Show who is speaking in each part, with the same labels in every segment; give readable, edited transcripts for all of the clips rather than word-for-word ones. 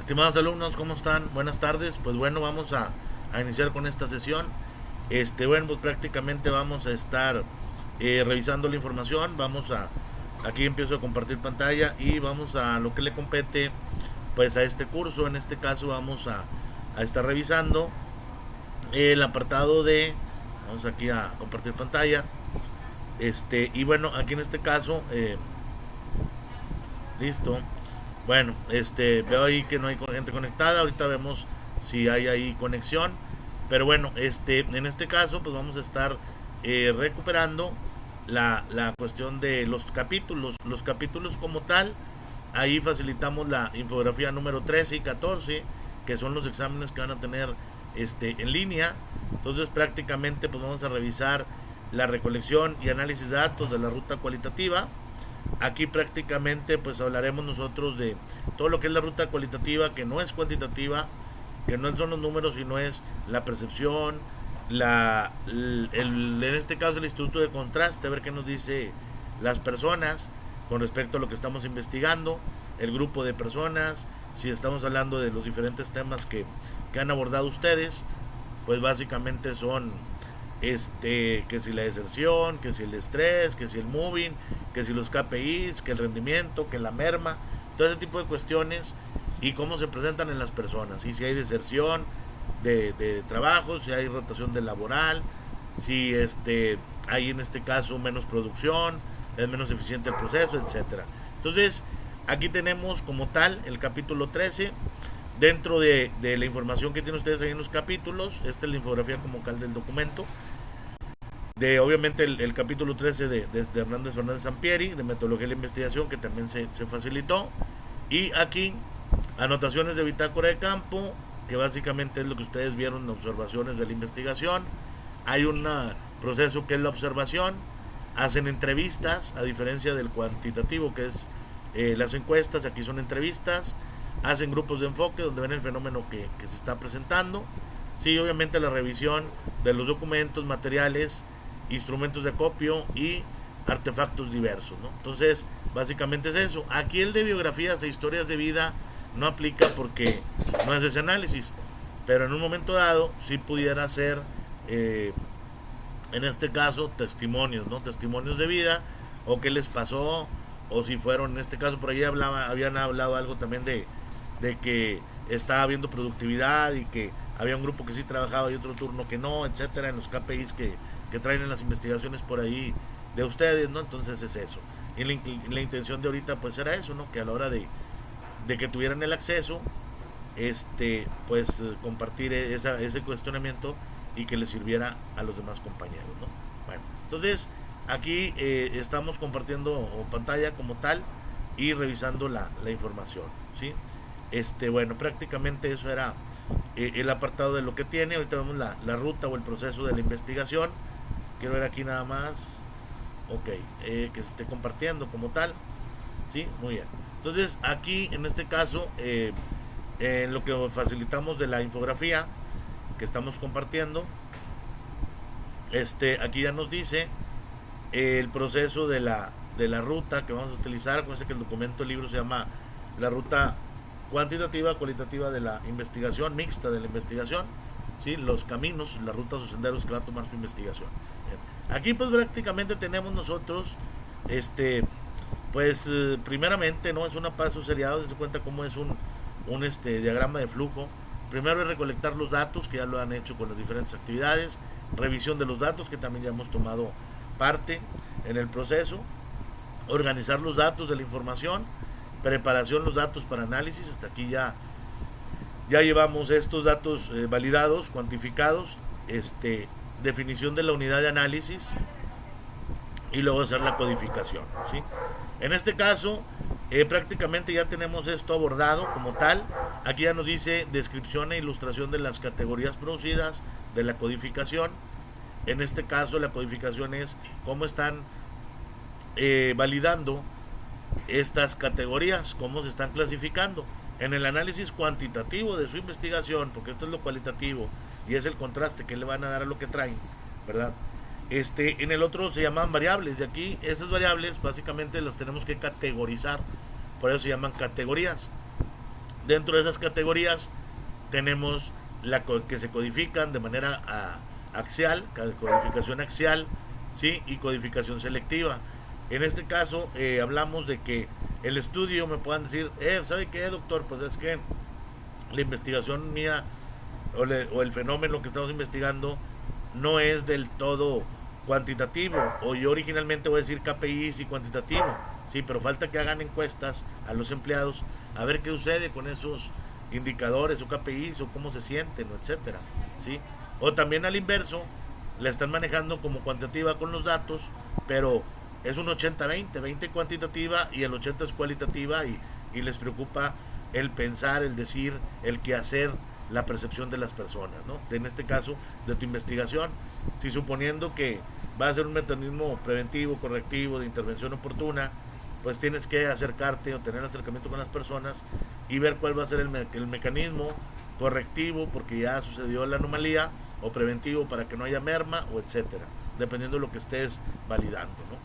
Speaker 1: Estimados alumnos, ¿cómo están? Buenas tardes. Pues bueno, vamos a iniciar con esta sesión. Bueno, pues prácticamente vamos a estar revisando la información. Aquí empiezo a compartir pantalla y vamos a lo que le compete pues a este curso. En este caso vamos a estar revisando el apartado de, vamos aquí a compartir pantalla. Y bueno, aquí en este caso, listo. Bueno, veo ahí que no hay gente conectada. Ahorita vemos si hay ahí conexión. Pero bueno, en este caso, pues vamos a estar recuperando la cuestión de los capítulos. Los capítulos como tal, ahí facilitamos la infografía número 13 y 14, que son los exámenes que van a tener en línea. Entonces, prácticamente, pues vamos a revisar la recolección y análisis de datos de la ruta cualitativa. Aquí prácticamente pues hablaremos nosotros de todo lo que es la ruta cualitativa, que no es cuantitativa, que no son los números, sino es la percepción, en este caso el instituto de contraste, a ver qué nos dice las personas con respecto a lo que estamos investigando, el grupo de personas, si estamos hablando de los diferentes temas que han abordado ustedes, pues básicamente son que si la deserción, que si el estrés, que si el moving, que si los KPIs, que el rendimiento, que la merma, todo ese tipo de cuestiones y cómo se presentan en las personas, y si hay deserción de trabajo, si hay rotación de laboral, si hay en este caso menos producción, es menos eficiente el proceso, etcétera. Entonces, aquí tenemos como tal el capítulo 13. Dentro de la información que tienen ustedes ahí en los capítulos, esta es la infografía como tal del documento. Obviamente el capítulo 13 de Hernández Fernández Sampieri, de metodología de la investigación, que también se facilitó. Y aquí, anotaciones de bitácora de campo, que básicamente es lo que ustedes vieron en observaciones de la investigación. Hay un proceso que es la observación. Hacen entrevistas, a diferencia del cuantitativo, que es las encuestas, aquí son entrevistas. Hacen grupos de enfoque donde ven el fenómeno que se está presentando. Sí, obviamente la revisión de los documentos, materiales, instrumentos de acopio y artefactos diversos, ¿no? Entonces, básicamente es eso. Aquí el de biografías e historias de vida no aplica porque no es de ese análisis, pero en un momento dado sí pudiera ser, en este caso, testimonios, ¿no? Testimonios de vida, o qué les pasó, o si fueron, en este caso por ahí habían hablado algo también de que estaba habiendo productividad y que había un grupo que sí trabajaba y otro turno que no, etcétera, en los KPIs que traen en las investigaciones por ahí de ustedes, ¿no? Entonces es eso. Y la intención de ahorita pues era eso, ¿no? Que a la hora de que tuvieran el acceso, pues compartir ese cuestionamiento y que les sirviera a los demás compañeros, ¿no? Bueno, entonces aquí estamos compartiendo pantalla como tal y revisando la información, ¿sí? Bueno, prácticamente eso era el apartado de lo que tiene. Ahorita vemos la ruta o el proceso de la investigación. Quiero ver aquí nada más. Ok, que se esté compartiendo como tal. Sí, muy bien. Entonces aquí en este caso, en lo que facilitamos de la infografía que estamos compartiendo, aquí ya nos dice el proceso de la ruta que vamos a utilizar. Acuérdense que el documento, el libro se llama La Ruta Cuantitativa, Cualitativa de la Investigación, Mixta de la Investigación, ¿sí? Los caminos, las rutas o senderos que va a tomar su investigación. Bien. Aquí pues prácticamente tenemos nosotros, pues primeramente, ¿no? Es una paso seriado, se cuenta cómo es un diagrama de flujo. Primero es recolectar los datos, que ya lo han hecho con las diferentes actividades, revisión de los datos, que también ya hemos tomado parte en el proceso, organizar los datos de la información, preparación los datos para análisis. Hasta aquí ya llevamos estos datos validados, cuantificados, definición de la unidad de análisis y luego hacer la codificación, ¿sí? En este caso prácticamente ya tenemos esto abordado como tal. Aquí ya nos dice descripción e ilustración de las categorías producidas de la codificación. En este caso la codificación es cómo están validando estas categorías, cómo se están clasificando en el análisis cuantitativo de su investigación, porque esto es lo cualitativo y es el contraste que le van a dar a lo que traen, ¿verdad? En el otro se llaman variables, y aquí esas variables básicamente las tenemos que categorizar, por eso se llaman categorías. Dentro de esas categorías tenemos que se codifican de manera axial, codificación axial, ¿sí? Y codificación selectiva. En este caso hablamos de que el estudio me puedan decir, ¿sabe qué, doctor? Pues es que la investigación mía o el fenómeno que estamos investigando no es del todo cuantitativo, o yo originalmente voy a decir KPIs y cuantitativo, sí, pero falta que hagan encuestas a los empleados a ver qué sucede con esos indicadores o KPIs o cómo se sienten, etcétera, sí. O también al inverso, la están manejando como cuantitativa con los datos, pero es un 80-20, 20 cuantitativa y el 80 es cualitativa, y les preocupa el pensar, el decir, el qué hacer, la percepción de las personas, ¿no? En este caso, de tu investigación, si suponiendo que va a ser un mecanismo preventivo, correctivo, de intervención oportuna, pues tienes que acercarte o tener acercamiento con las personas y ver cuál va a ser el mecanismo correctivo porque ya sucedió la anomalía, o preventivo para que no haya merma, o etcétera, dependiendo de lo que estés validando, ¿no?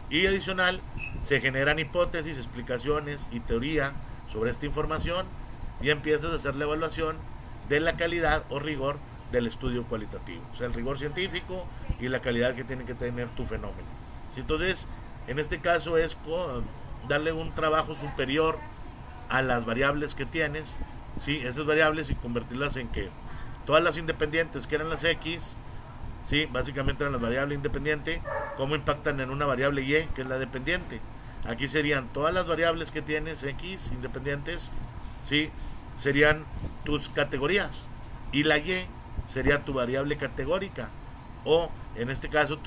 Speaker 1: Y adicional, se generan hipótesis, explicaciones y teoría sobre esta información, y empiezas a hacer la evaluación de la calidad o rigor del estudio cualitativo, o sea, el rigor científico y la calidad que tiene que tener tu fenómeno. ¿Sí? Entonces, en este caso es darle un trabajo superior a las variables que tienes, ¿sí? Esas variables, y convertirlas en que todas las independientes que eran las X, ¿sí? Básicamente eran las variables independientes, cómo impactan en una variable Y que es la dependiente. Aquí serían todas las variables que tienes X independientes, ¿sí? Serían tus categorías, y la Y sería tu variable categórica, o en este caso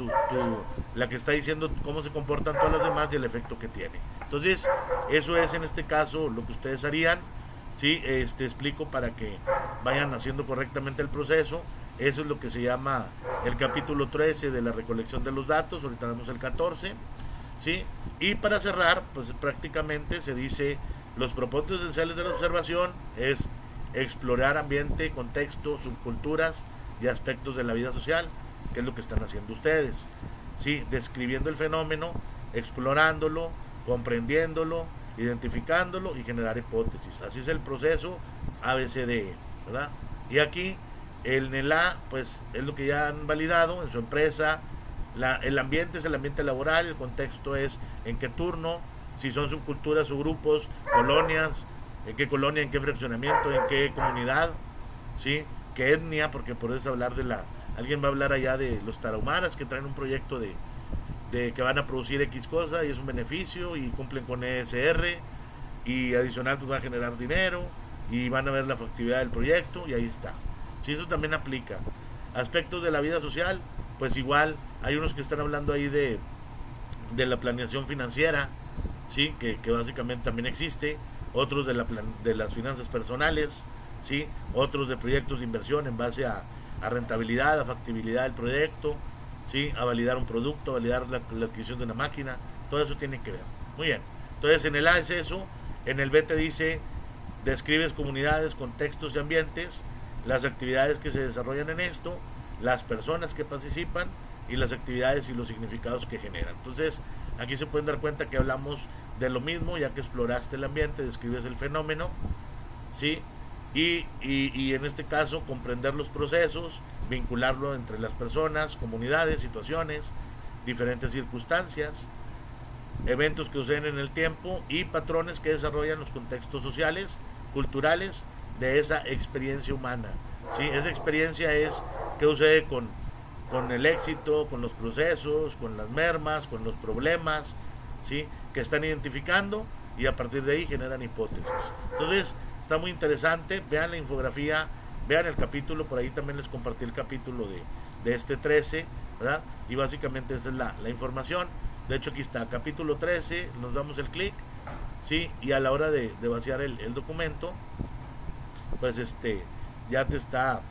Speaker 1: la que está diciendo cómo se comportan todas las demás y el efecto que tiene. Entonces, eso es en este caso lo que ustedes harían, ¿sí? Explico para que vayan haciendo correctamente el proceso. Eso es lo que se llama el capítulo 13 de la recolección de los datos. Ahorita vemos el 14, ¿sí? Y para cerrar, pues prácticamente se dice: los propósitos esenciales de la observación es explorar ambiente, contexto, subculturas y aspectos de la vida social, que es lo que están haciendo ustedes, ¿sí? Describiendo el fenómeno, explorándolo, comprendiéndolo, identificándolo y generar hipótesis. Así es el proceso ABCDE, ¿verdad? Y aquí en el A, pues es lo que ya han validado en su empresa. El ambiente es el ambiente laboral, el contexto es en qué turno, si son subculturas o grupos, colonias, en qué colonia, en qué fraccionamiento, en qué comunidad, ¿sí? Qué etnia, porque por eso hablar de alguien va a hablar allá de los tarahumaras que traen un proyecto de que van a producir X cosa y es un beneficio y cumplen con ESR, y adicional pues va a generar dinero y van a ver la factibilidad del proyecto, y ahí está. Sí, eso también aplica. Aspectos de la vida social, pues igual hay unos que están hablando ahí de la planeación financiera, ¿sí? Que básicamente también existe. Otros de las finanzas personales, ¿sí? Otros de proyectos de inversión en base a rentabilidad, a factibilidad del proyecto, ¿sí? A validar un producto, a validar la adquisición de una máquina. Todo eso tiene que ver. Muy bien. Entonces en el A es eso. En el B te dice: describes comunidades, contextos y ambientes, las actividades que se desarrollan en esto, las personas que participan y las actividades y los significados que generan. Entonces aquí se pueden dar cuenta que hablamos de lo mismo, ya que exploraste el ambiente, describes el fenómeno, ¿sí? Y en este caso comprender los procesos, vincularlo entre las personas, comunidades, situaciones, diferentes circunstancias, eventos que suceden en el tiempo y patrones que desarrollan los contextos sociales, culturales de esa experiencia humana, ¿sí? Esa experiencia es qué sucede con el éxito, con los procesos, con las mermas, con los problemas, ¿sí? Que están identificando, y a partir de ahí generan hipótesis. Entonces está muy interesante. Vean la infografía, vean el capítulo, por ahí también les compartí el capítulo de este 13, ¿verdad? Y básicamente esa es la información. De hecho aquí está, capítulo 13, nos damos el clic, ¿sí? Y a la hora de vaciar el documento, pues ya te está,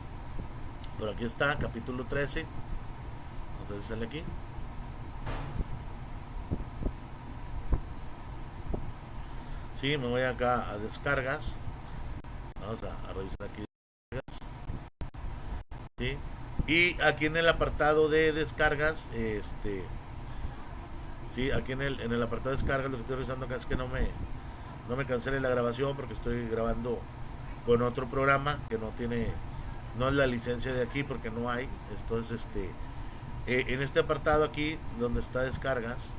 Speaker 1: por aquí está, capítulo 13, entonces sale aquí. Sí, me voy acá a descargas. Vamos a revisar aquí descargas. ¿Sí? Y aquí en el apartado de descargas, sí, aquí en el apartado de descargas, lo que estoy revisando acá es que no me cancele la grabación, porque estoy grabando con otro programa que no es la licencia de aquí porque no hay. Entonces, en este apartado aquí, donde está descargas,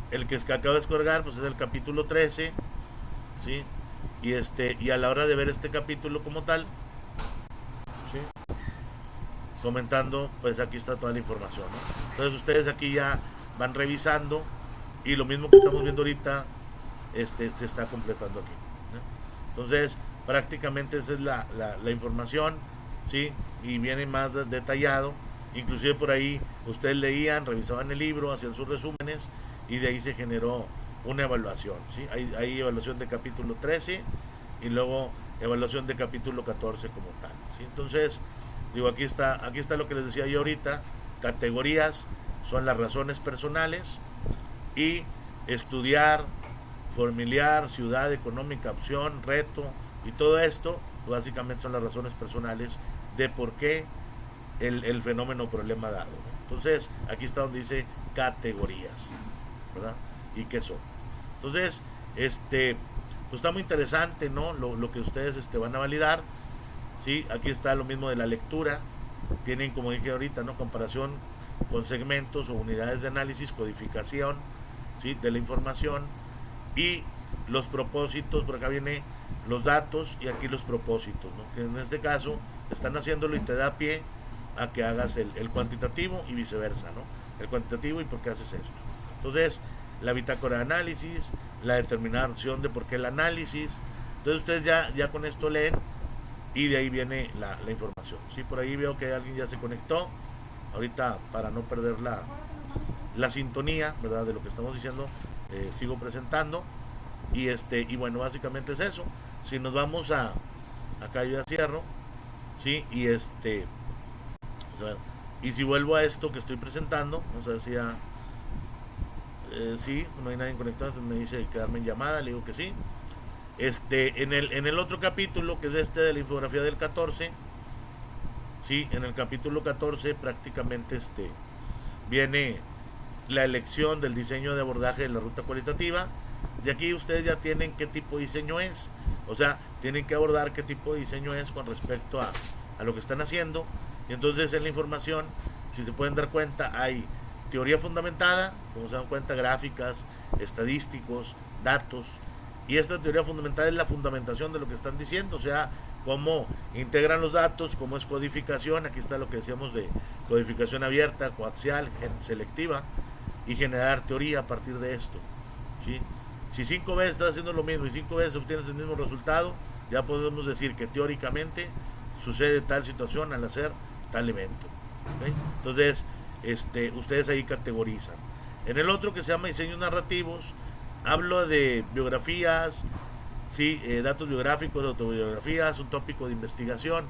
Speaker 1: el que acabo de descargar, pues es el capítulo 13, ¿sí? Y a la hora de ver este capítulo como tal, ¿sí? Comentando, pues aquí está toda la información, ¿no? Entonces ustedes aquí ya van revisando y lo mismo que estamos viendo ahorita se está completando aquí, ¿no? Entonces prácticamente esa es la información, ¿sí? Y viene más detallado. Inclusive por ahí ustedes leían, revisaban el libro, hacían sus resúmenes y de ahí se generó una evaluación, ¿sí? Hay evaluación de capítulo 13 y luego evaluación de capítulo 14 como tal, ¿sí? Entonces, digo, aquí está lo que les decía yo ahorita. Categorías son las razones personales, y estudiar, familiar, ciudad, económica, opción, reto y todo esto básicamente son las razones personales de por qué el fenómeno o problema dado, ¿no? Entonces aquí está donde dice categorías, ¿verdad? ¿Y qué son? Entonces, pues está muy interesante, ¿no? Lo que ustedes van a validar, ¿sí? Aquí está lo mismo de la lectura. Tienen, como dije ahorita, ¿no? Comparación con segmentos o unidades de análisis, codificación, ¿sí? De la información y los propósitos. Por acá viene los datos y aquí los propósitos, ¿no? Que en este caso están haciéndolo y te da pie a que hagas el cuantitativo y viceversa, ¿no? El cuantitativo y por qué haces esto. Entonces, la bitácora de análisis, la determinación de por qué el análisis. Entonces ustedes ya con esto leen y de ahí viene la información, ¿sí? Por ahí veo que alguien ya se conectó. Ahorita, para no perder la sintonía, ¿verdad? De lo que estamos diciendo, sigo presentando. Y bueno, básicamente es eso. Si nos vamos acá yo ya cierro, ¿sí? Vamos a ver. Y si vuelvo a esto que estoy presentando, vamos a ver si ya... sí, no hay nadie conectado, entonces me dice quedarme en llamada, le digo que sí. En el otro capítulo, que es de la infografía del 14, sí, en el capítulo 14 prácticamente viene la elección del diseño de abordaje de la ruta cualitativa. Y aquí ustedes ya tienen qué tipo de diseño es, o sea, tienen que abordar qué tipo de diseño es con respecto a lo que están haciendo. Y entonces en la información, si se pueden dar cuenta, hay teoría fundamentada, como se dan cuenta, gráficas, estadísticos, datos. Y esta teoría fundamental es la fundamentación de lo que están diciendo, o sea, cómo integran los datos, cómo es codificación. Aquí está lo que decíamos de codificación abierta, coaxial, selectiva, y generar teoría a partir de esto, ¿sí? Si 5 veces estás haciendo lo mismo y 5 veces obtienes el mismo resultado, ya podemos decir que teóricamente sucede tal situación al hacer tal evento, ¿okay? Entonces, ustedes ahí categorizan. En el otro, que se llama diseños narrativos, hablo de biografías, ¿sí? Datos biográficos, autobiografías, un tópico de investigación.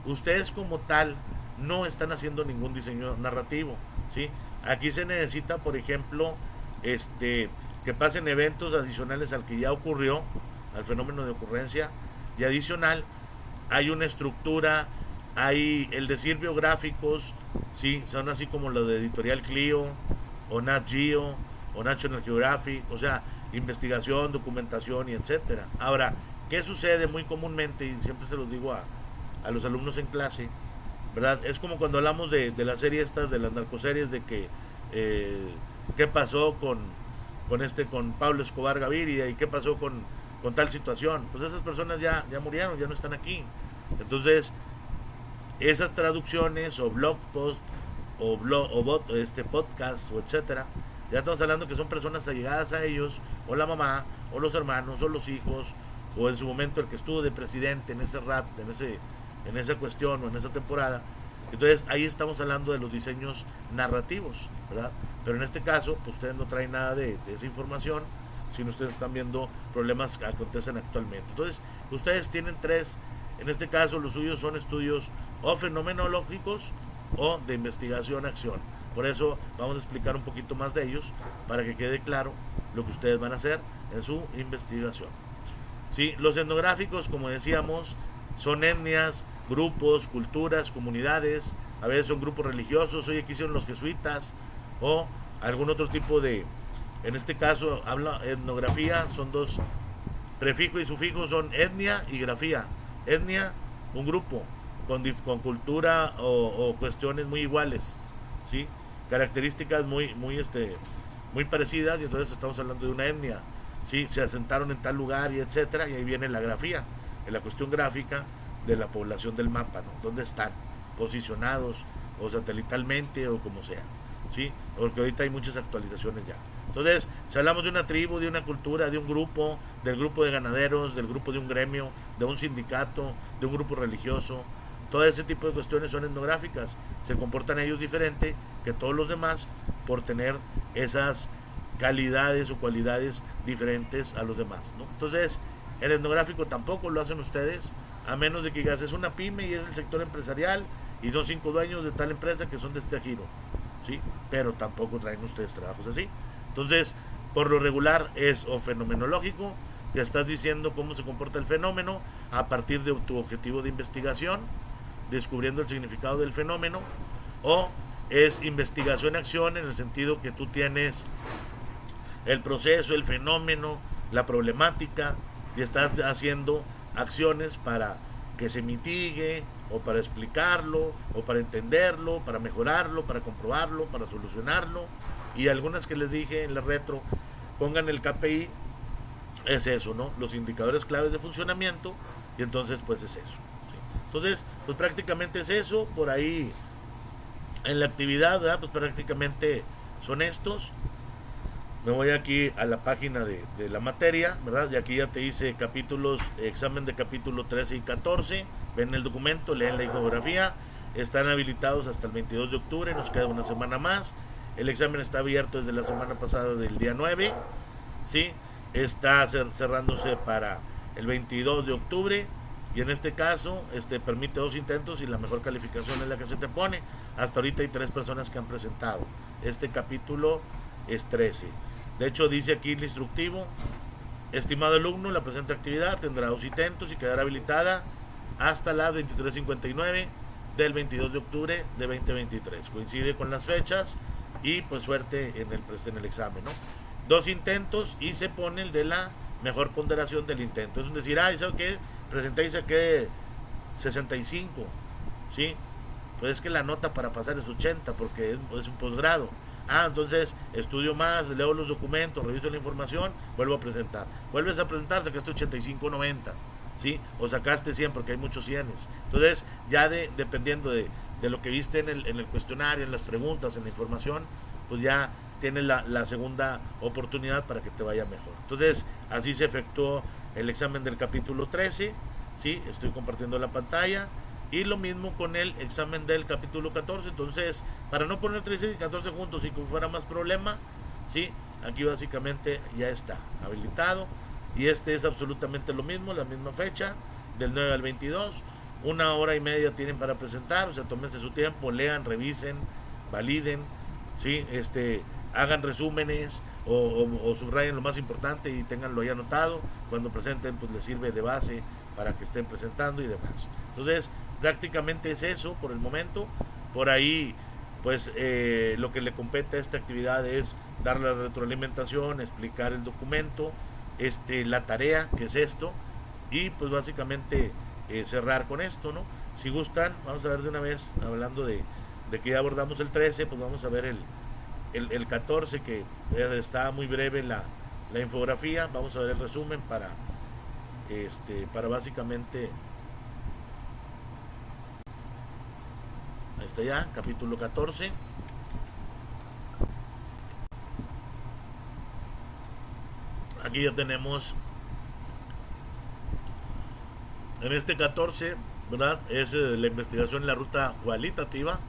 Speaker 1: Ustedes como tal no están haciendo ningún diseño narrativo, ¿sí? Aquí se necesita, por ejemplo, que pasen eventos adicionales al que ya ocurrió, al fenómeno de ocurrencia, y adicional hay una estructura, hay el decir biográficos, ¿sí? Son así como los de Editorial Clio o Nat Geo o National Geographic, o sea, investigación, documentación y etcétera. Ahora, ¿qué sucede muy comúnmente? Y siempre se los digo a los alumnos en clase, ¿verdad? Es como cuando hablamos de la serie estas, de las narcoseries, de que qué pasó con Pablo Escobar Gaviria y qué pasó con tal situación. Pues esas personas ya murieron, ya no están aquí. Entonces, esas traducciones o blog post o podcast o etcétera, ya estamos hablando que son personas allegadas a ellos, o la mamá, o los hermanos, o los hijos, o en su momento el que estuvo de presidente en ese rap, en esa cuestión o en esa temporada. Entonces ahí estamos hablando de los diseños narrativos, ¿verdad? Pero en este caso, pues ustedes no traen nada de esa información, sino ustedes están viendo problemas que acontecen actualmente. Entonces, ustedes tienen 3, en este caso los suyos son estudios o fenomenológicos o de investigación-acción. Por eso vamos a explicar un poquito más de ellos para que quede claro lo que ustedes van a hacer en su investigación. ¿Sí? Los etnográficos, como decíamos, son etnias, grupos, culturas, comunidades. A veces son grupos religiosos. Hoy aquí hicieron los jesuitas o algún otro tipo de En este caso, habla etnografía, son dos, prefijo y sufijo son etnia y grafía. Etnia, un grupo con cultura o cuestiones muy iguales, ¿sí? Características muy parecidas, y entonces estamos hablando de una etnia, ¿sí? Se asentaron en tal lugar y etcétera, y ahí viene la grafía, en la cuestión gráfica de la población del mapa, ¿no? ¿Dónde están posicionados o satelitalmente o como sea? ¿Sí? Porque ahorita hay muchas actualizaciones ya. Entonces, si hablamos de una tribu, de una cultura, de un grupo, del grupo de ganaderos, del grupo de un gremio, de un sindicato, de un grupo religioso, todo ese tipo de cuestiones son etnográficas. Se comportan ellos diferente que todos los demás por tener esas calidades o cualidades diferentes a los demás, ¿no? Entonces, el etnográfico tampoco lo hacen ustedes, a menos de que digas, es una pyme y es del sector empresarial y son 5 dueños de tal empresa que son de este giro, ¿sí? Pero tampoco traen ustedes trabajos así. Entonces, por lo regular es o fenomenológico, que estás diciendo cómo se comporta el fenómeno a partir de tu objetivo de investigación, descubriendo el significado del fenómeno, o es investigación-acción en el sentido que tú tienes el proceso, el fenómeno, la problemática, y estás haciendo acciones para que se mitigue, o para explicarlo, o para entenderlo, para mejorarlo, para comprobarlo, para solucionarlo. Y algunas que les dije en la retro, pongan el KPI, es eso, ¿no? Los indicadores claves de funcionamiento, y entonces pues es eso, ¿sí? Entonces, pues prácticamente es eso, por ahí en la actividad, ¿verdad? Pues prácticamente son estos. Me voy aquí a la página de la materia, ¿verdad? Y aquí ya te hice capítulos, examen de capítulo 13 y 14. Ven el documento, leen la infografía. Están habilitados hasta el 22 de octubre, nos queda una semana más. El examen está abierto desde la semana pasada del día 9, ¿sí? Está cerrándose para el 22 de octubre. Y en este caso, permite 2 intentos y la mejor calificación es la que se te pone. Hasta ahorita hay 3 personas que han presentado. Este capítulo es 13. De hecho, dice aquí el instructivo: estimado alumno, la presente actividad tendrá 2 intentos y quedará habilitada hasta las 23:59 del 22 de octubre de 2023. Coincide con las fechas y pues suerte en el examen, ¿no? 2 intentos y se pone el de la mejor ponderación del intento. Es decir, ¿sabe qué? Presenté y saqué 65, ¿sí? Pues es que la nota para pasar es 80 porque es un posgrado. Entonces estudio más, leo los documentos, reviso la información, vuelvo a presentar. Vuelves a presentar, sacaste 85, 90, ¿sí? O sacaste 100 porque hay muchos 100. Entonces, ya dependiendo de lo que viste en el cuestionario, en las preguntas, en la información, pues ya tienes la segunda oportunidad para que te vaya mejor. Entonces, así se efectuó el examen del capítulo 13, ¿sí? Estoy compartiendo la pantalla. Y lo mismo con el examen del capítulo 14. Entonces, para no poner 13 y 14 juntos y que fuera más problema, ¿sí? Aquí básicamente ya está habilitado. Y es absolutamente lo mismo, la misma fecha, del 9 al 22. 1 hora y media tienen para presentar. O sea, tómense su tiempo, lean, revisen, validen, ¿sí? Hagan resúmenes o subrayen lo más importante y tenganlo ahí anotado. Cuando presenten, pues les sirve de base para que estén presentando y demás. Entonces, prácticamente es eso por el momento. Por ahí, pues lo que le compete a esta actividad es dar la retroalimentación, explicar el documento, la tarea, que es esto, y pues básicamente cerrar con esto, ¿no? Si gustan, vamos a ver de una vez, hablando de que ya abordamos el 13, pues vamos a ver el 14, que está muy breve la infografía. Vamos a ver el resumen para básicamente, ahí está ya, capítulo 14. Aquí ya tenemos, en este 14, ¿verdad? Es la investigación en la ruta cualitativa,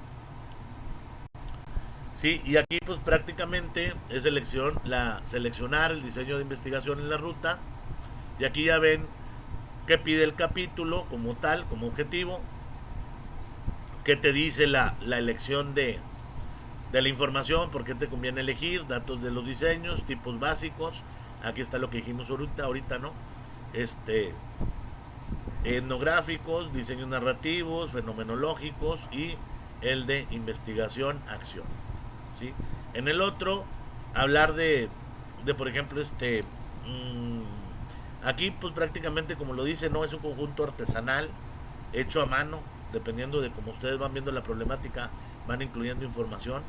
Speaker 1: sí, y aquí pues prácticamente es seleccionar el diseño de investigación en la ruta. Y aquí ya ven qué pide el capítulo como tal, como objetivo, qué te dice la elección de la información, por qué te conviene elegir, datos de los diseños, tipos básicos. Aquí está lo que dijimos ahorita, ¿no? Etnográficos, diseños narrativos, fenomenológicos y el de investigación-acción, ¿sí? En el otro, hablar de por ejemplo, aquí pues prácticamente como lo dice, no es un conjunto artesanal hecho a mano, dependiendo de cómo ustedes van viendo la problemática, van incluyendo información.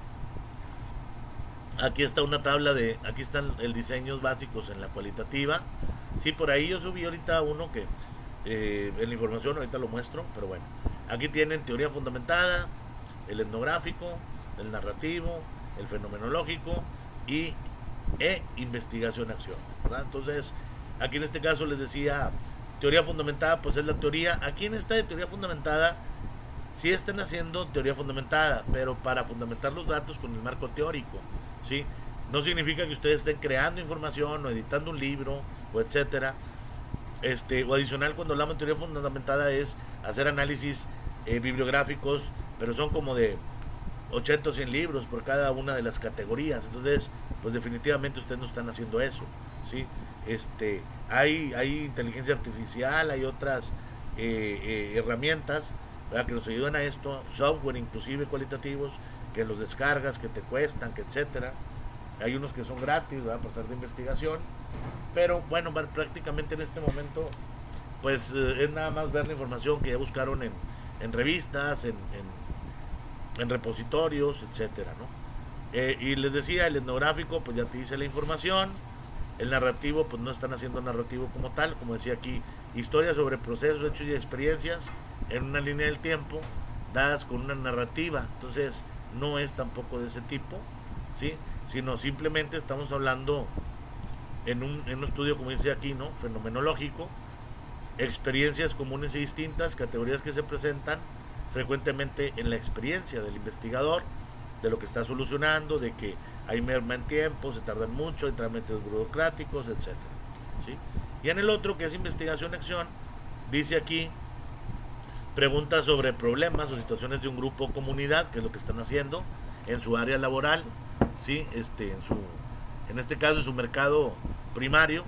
Speaker 1: Aquí está una tabla aquí están el diseños básicos en la cualitativa. Sí, por ahí yo subí ahorita uno que en la información ahorita lo muestro, pero bueno, aquí tienen teoría fundamentada, el etnográfico, el narrativo, el fenomenológico y investigación-acción, ¿verdad? Entonces, aquí en este caso les decía, teoría fundamentada, pues es la teoría. Aquí en esta de teoría fundamentada, sí están haciendo teoría fundamentada, pero para fundamentar los datos con el marco teórico, ¿sí? No significa que ustedes estén creando información o editando un libro o etcétera. O adicional, cuando hablamos de teoría fundamentada es hacer análisis bibliográficos, pero son como de 80 o 100 libros por cada una de las categorías. Entonces, pues definitivamente ustedes no están haciendo eso, ¿sí? Hay inteligencia artificial, hay otras herramientas, ¿verdad?, que nos ayudan a esto, software inclusive cualitativos, que los descargas, que te cuestan, que etcétera. Hay unos que son gratis, ¿verdad?, por ser de investigación, pero bueno, prácticamente en este momento pues es nada más ver la información que ya buscaron en revistas, en repositorios, etcétera, ¿no? Y les decía, el etnográfico pues ya te dice la información. El narrativo, pues no están haciendo narrativo como tal, como decía aquí, historias sobre procesos, hechos y experiencias en una línea del tiempo dadas con una narrativa. Entonces no es tampoco de ese tipo, ¿sí? Sino simplemente estamos hablando en un estudio, como dice aquí, ¿no?, fenomenológico, experiencias comunes y distintas, categorías que se presentan frecuentemente en la experiencia del investigador, de lo que está solucionando, de que hay merma en tiempo, se tardan mucho, hay trámites burocráticos, etcétera, ¿sí? Y en el otro, que es investigación-acción, dice aquí, preguntas sobre problemas o situaciones de un grupo o comunidad, que es lo que están haciendo en su área laboral, ¿sí? En este caso, en su mercado primario.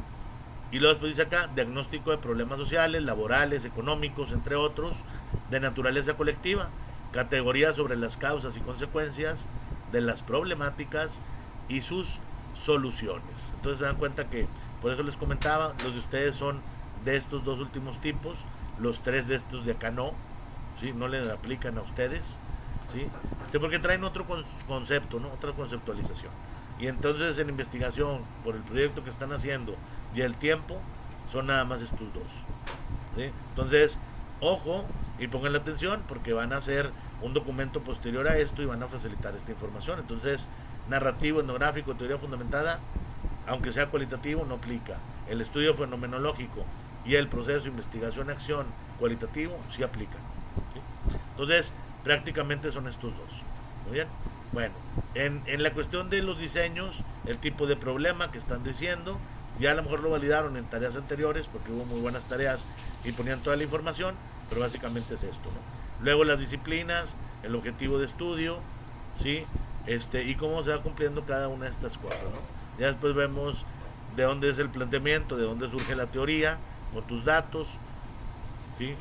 Speaker 1: Y luego después dice acá, diagnóstico de problemas sociales, laborales, económicos, entre otros, de naturaleza colectiva, categorías sobre las causas y consecuencias de las problemáticas y sus soluciones. Entonces se dan cuenta que, por eso les comentaba, los de ustedes son de estos dos últimos tipos, los tres de estos de acá no, ¿sí? No le aplican a ustedes, ¿sí? Porque traen otro concepto, ¿no?, otra conceptualización. Y entonces en investigación, por el proyecto que están haciendo y el tiempo, son nada más estos dos, ¿sí? Entonces, ojo y pongan la atención, porque van a hacer un documento posterior a esto y van a facilitar esta información. Entonces, narrativo, etnográfico, teoría fundamentada, aunque sea cualitativo, no aplica. El estudio fenomenológico y el proceso de investigación-acción cualitativo sí aplican, ¿sí? Entonces, prácticamente son estos dos. Muy bien. Bueno, en la cuestión de los diseños, el tipo de problema que están diciendo, ya a lo mejor lo validaron en tareas anteriores porque hubo muy buenas tareas y ponían toda la información, pero básicamente es esto, ¿no? Luego las disciplinas, el objetivo de estudio, ¿sí? Y cómo se va cumpliendo cada una de estas cosas, ¿no? Ya después vemos de dónde es el planteamiento, de dónde surge la teoría, con tus datos, ¿sí?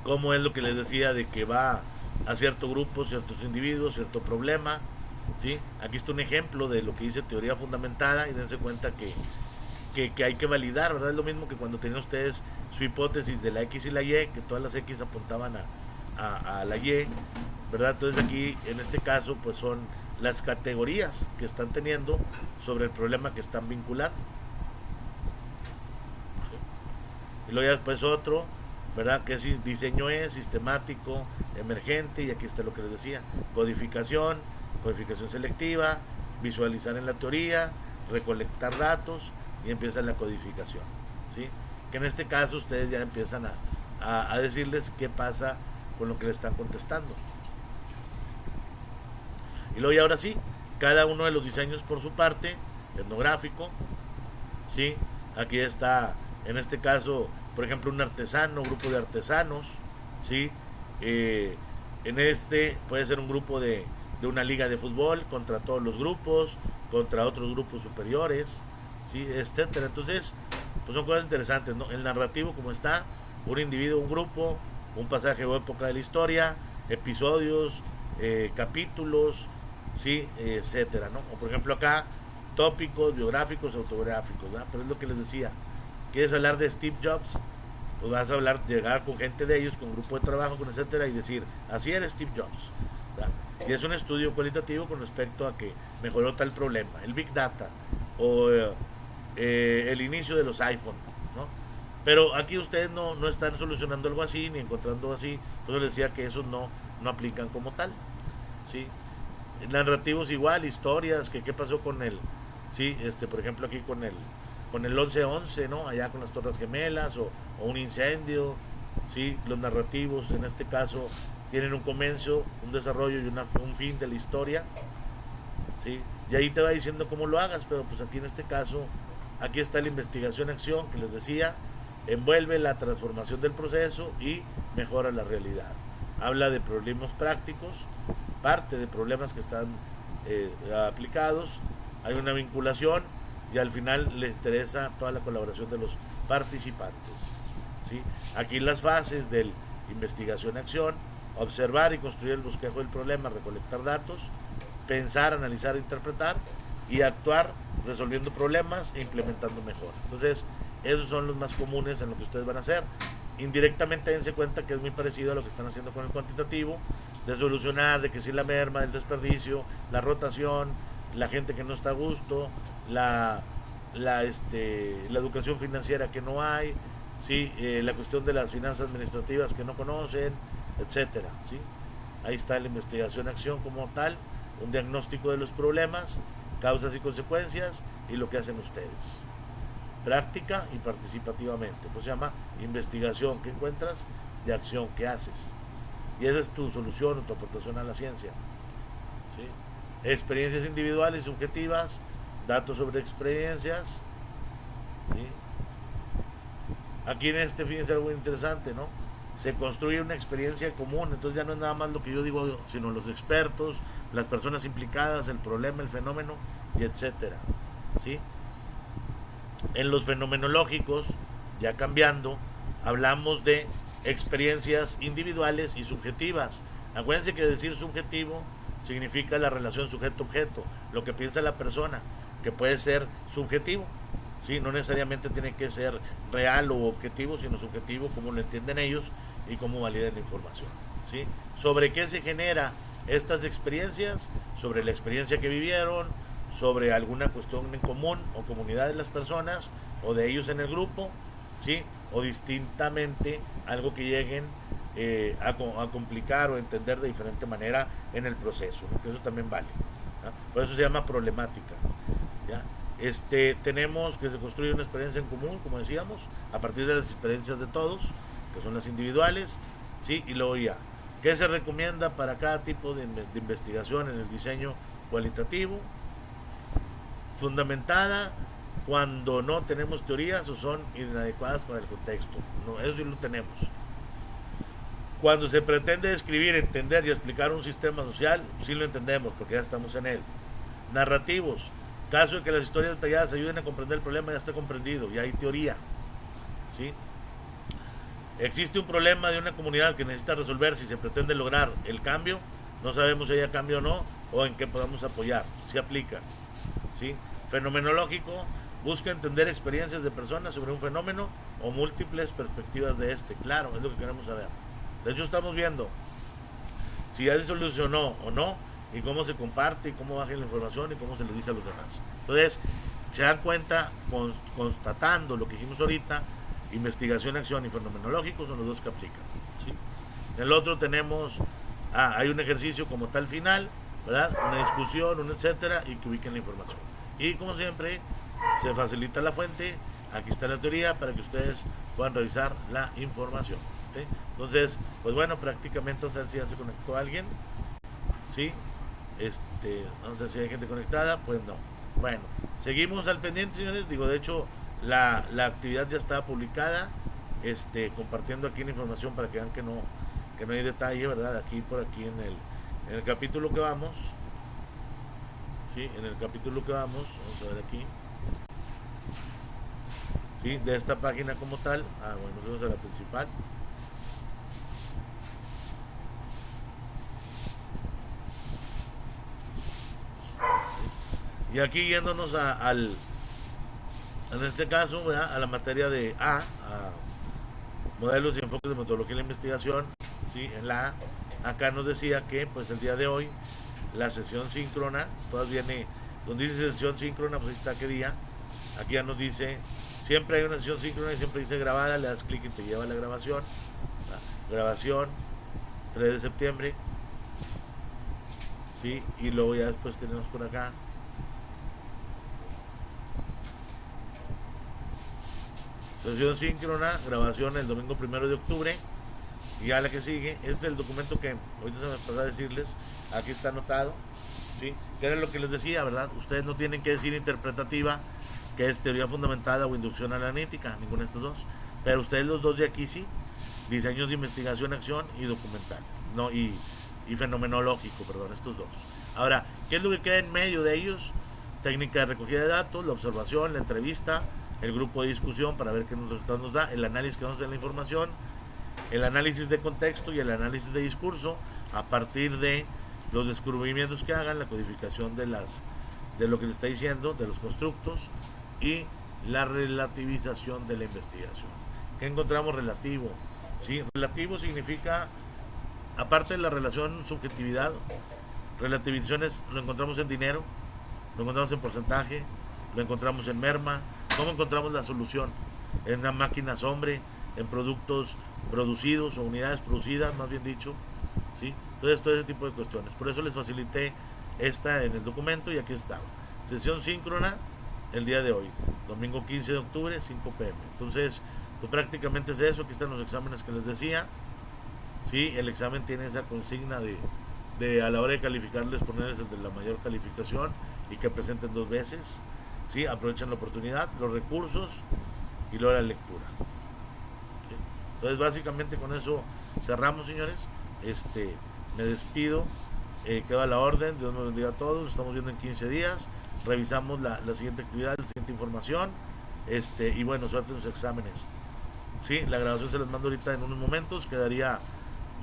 Speaker 1: Cómo es lo que les decía de que va a cierto grupo, ciertos individuos, cierto problema, ¿sí? Aquí está un ejemplo de lo que dice teoría fundamentada y dense cuenta que hay que validar, ¿verdad? Es lo mismo que cuando tenían ustedes su hipótesis de la X y la Y, que todas las X apuntaban a la Y, ¿verdad? Entonces aquí, en este caso, pues son las categorías que están teniendo sobre el problema que están vinculando, ¿sí? Y luego ya después otro, ¿verdad?, que es diseño sistemático, emergente, y aquí está lo que les decía, codificación selectiva, visualizar en la teoría, recolectar datos y empieza la codificación, ¿sí? Que en este caso ustedes ya empiezan a decirles qué pasa con lo que le están contestando. Y luego, y ahora sí, cada uno de los diseños por su parte, etnográfico, ¿sí? Aquí está, en este caso, por ejemplo, un artesano, grupo de artesanos, ¿sí? En puede ser un grupo de una liga de fútbol contra todos los grupos, contra otros grupos superiores, ¿sí?, etcétera. Entonces, pues son cosas interesantes, ¿no? El narrativo, como está, un individuo, un grupo, un pasaje o época de la historia, episodios, capítulos, ¿sí? Etcétera, ¿no? O por ejemplo acá, tópicos biográficos, autobiográficos, ¿verdad? Pero es lo que les decía, ¿quieres hablar de Steve Jobs? Pues vas a hablar, llegar con gente de ellos, con grupo de trabajo, con etcétera, y decir, así era Steve Jobs, ¿verdad? Y es un estudio cualitativo con respecto a que mejoró tal problema, el Big Data, o el inicio de los iPhone, ¿no? Pero aquí ustedes no están solucionando algo así, ni encontrando así, pues les decía que esos no aplican como tal, ¿sí? Narrativos igual, historias, que qué pasó con el, sí, por ejemplo aquí con el 11-11, ¿no? Allá con las Torres Gemelas, o un incendio, sí, los narrativos en este caso tienen un comienzo, un desarrollo y un fin de la historia, sí, y ahí te va diciendo cómo lo hagas, pero pues aquí en este caso, aquí está la investigación-acción que les decía, envuelve la transformación del proceso y mejora la realidad. Habla de problemas prácticos, parte de problemas que están aplicados, hay una vinculación y al final les interesa toda la colaboración de los participantes, ¿sí? Aquí las fases del investigación-acción, observar y construir el bosquejo del problema, recolectar datos, pensar, analizar, interpretar y actuar resolviendo problemas e implementando mejoras. Entonces, esos son los más comunes en lo que ustedes van a hacer. Indirectamente dense cuenta que es muy parecido a lo que están haciendo con el cuantitativo, de solucionar, de que si la merma, el desperdicio, la rotación, la gente que no está a gusto, la educación financiera que no hay, ¿sí? La cuestión de las finanzas administrativas que no conocen, etcétera, ¿sí? Ahí está la investigación-acción como tal, un diagnóstico de los problemas, causas y consecuencias y lo que hacen ustedes. Práctica y participativamente. Pues se llama investigación que encuentras de acción que haces. Y esa es tu solución o tu aportación a la ciencia. ¿Sí? Experiencias individuales y subjetivas, datos sobre experiencias. ¿Sí? Aquí en fíjense algo interesante, ¿no? Se construye una experiencia común, entonces ya no es nada más lo que yo digo, sino los expertos, las personas implicadas, el problema, el fenómeno, y etcétera. ¿Sí? En los fenomenológicos, ya cambiando, hablamos de experiencias individuales y subjetivas. Acuérdense que decir subjetivo significa la relación sujeto-objeto, lo que piensa la persona, que puede ser subjetivo, ¿sí? No necesariamente tiene que ser real o objetivo, sino subjetivo, como lo entienden ellos y cómo validan la información, ¿sí? ¿Sobre qué se genera estas experiencias? Sobre la experiencia que vivieron, sobre alguna cuestión en común o comunidad de las personas o de ellos en el grupo, ¿sí? O distintamente algo que lleguen a complicar o entender de diferente manera en el proceso, ¿no? Que eso también vale, ¿no? Por eso se llama problemática, ¿ya? Tenemos que se construye una experiencia en común, como decíamos, a partir de las experiencias de todos, que son las individuales, ¿sí? Y luego ya, ¿qué se recomienda para cada tipo de investigación en el diseño cualitativo? Fundamentada cuando no tenemos teorías o son inadecuadas para el contexto. No, eso sí lo tenemos. Cuando se pretende describir, entender y explicar un sistema social, sí lo entendemos porque ya estamos en él. Narrativos, caso de que las historias detalladas ayuden a comprender el problema, ya está comprendido, ya hay teoría, ¿sí? Existe un problema de una comunidad que necesita resolver si se pretende lograr el cambio, no sabemos si haya cambio o no, o en qué podamos apoyar, si aplica, ¿sí? Fenomenológico, busca entender experiencias de personas sobre un fenómeno o múltiples perspectivas de claro, es lo que queremos saber. De hecho estamos viendo si ya se solucionó o no, y cómo se comparte, y cómo baja la información, y cómo se les dice a los demás. Entonces, se dan cuenta, constatando lo que dijimos ahorita, investigación, acción y fenomenológico son los dos que aplican, ¿sí? En el otro tenemos, hay un ejercicio como tal final, ¿verdad? Una discusión, un etcétera, y que ubiquen la información. Y como siempre, se facilita la fuente, aquí está la teoría para que ustedes puedan revisar la información, ¿okay? Entonces, pues bueno, prácticamente vamos a ver si ya se conectó alguien, ¿sí? Vamos a ver si hay gente conectada, pues no. Bueno, seguimos al pendiente, señores. Digo, de hecho, la actividad ya está publicada, compartiendo aquí la información para que vean que no hay detalle, ¿verdad? Aquí por aquí en el capítulo que vamos, ¿sí? En el capítulo que vamos a ver aquí, ¿sí? De esta página como tal. Bueno, vamos a la principal. Y aquí yéndonos en este caso, ¿verdad?, a la materia de a modelos y enfoques de metodología de la investigación, ¿sí? En la A, acá nos decía que pues el día de hoy la sesión síncrona, pues viene, donde dice sesión síncrona, pues ahí está qué día. Aquí ya nos dice, siempre hay una sesión síncrona y siempre dice grabada, le das clic y te lleva a la grabación. Grabación, 3 de septiembre, ¿sí? Y luego ya después tenemos por acá sesión síncrona, grabación el domingo 1 de octubre. Y ya la que sigue, este es el documento que ahorita se me pasó a decirles, aquí está anotado, ¿sí? Que era lo que les decía, ¿verdad? Ustedes no tienen que decir interpretativa, que es teoría fundamentada o inducción analítica, ninguna de estas dos, pero ustedes los dos de aquí sí, diseños de investigación, acción y documental, no, y fenomenológico, perdón, estos dos. Ahora, ¿qué es lo que queda en medio de ellos? Técnica de recogida de datos, la observación, la entrevista, el grupo de discusión para ver qué resultados nos da, el análisis que nos da la información, el análisis de contexto y el análisis de discurso a partir de los descubrimientos que hagan, la codificación de lo que le está diciendo, de los constructos y la relativización de la investigación. ¿Qué encontramos relativo? Sí, relativo significa, aparte de la relación subjetividad, relativizaciones lo encontramos en dinero, lo encontramos en porcentaje, lo encontramos en merma. ¿Cómo encontramos la solución? En las máquinas hombre, en productos producidos o unidades producidas, más bien dicho, ¿sí? Entonces, todo ese tipo de cuestiones. Por eso les facilité esta en el documento y aquí estaba. Sesión síncrona el día de hoy, domingo 15 de octubre, 5 pm. Entonces, pues prácticamente es eso. Aquí están los exámenes que les decía. Sí, el examen tiene esa consigna de a la hora de calificarles ponerles el de la mayor calificación y que presenten 2 veces. Sí, aprovechen la oportunidad, los recursos y luego la lectura. ¿Sí? Entonces básicamente con eso cerramos, señores. Me despido, quedo a la orden, Dios nos bendiga a todos, nos estamos viendo en 15 días, revisamos la siguiente actividad, la siguiente información, y bueno, suerte en los exámenes. Sí, la grabación se les mando ahorita en unos momentos, quedaría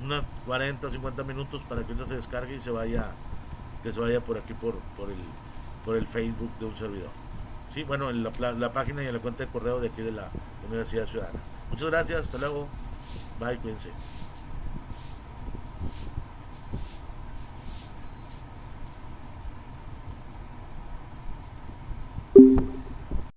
Speaker 1: unos 40, 50 minutos para que uno se descargue y que se vaya por aquí por el Facebook de un servidor. Sí, bueno, en la página y en la cuenta de correo de aquí de la Universidad Ciudadana. Muchas gracias, hasta luego, bye, cuídense.